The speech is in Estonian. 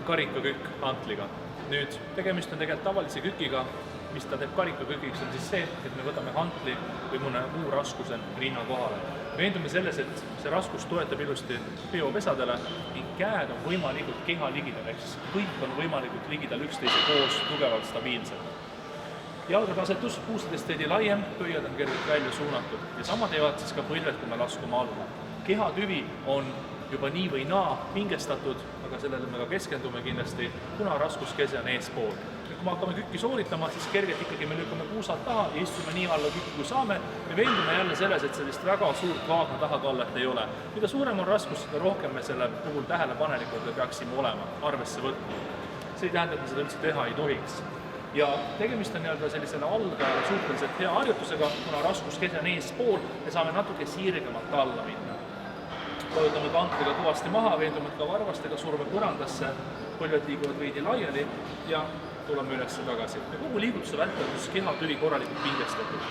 karikakükk hantliga. Nüüd tegemist on tegelikult tavalise kükiga, mis ta teeb karikakükiks on siis see, et me võtame hantli või mõne muu raskuse rinna kohale. Veendume selles, et see raskus toetab ilusti peopesadele ning käed on võimalikult keha ligidal, ehk siis kõik on võimalikult ligidal üksteise koos tugevalt stabiilselt. Jalgade asetus puusadest veidi laiem, pöiad on kergelt välja suunatud ja sama teevad siis ka põlved, kui me laskume alla. Kehatüvi on juba nii või naa pingestatud, aga sellele me ka keskendume kindlasti, kuna raskuskese on eespool. Kui me hakkame kükki sooritama, siis kergelt ikkagi me lükkame puusad taha ja istume nii alla kükki, kui saame. Me veendume jälle selles, et sellist väga suurt vaagna tahakallet ei ole. Mida suurem on raskus, seda rohkem me selle puhul tähelepanelikult peaksime olema, arvesse võtma. See ei tähenda, et me seda üldse teha ei tohiks. Ja tegemist on sellisele algajale suhteliselt hea harjutusega, kuna raskuskese on eespool ja saame natuke sirgemalt alla minna. Vajutame kantliga kõvasti maha, veendume ka varvastega, surme põrandasse, põlved liiguvad veidi laiali ja tuleme üles tagasi. Ja kogu liigutuse vältel on kehatüvi korralikult pingestatud.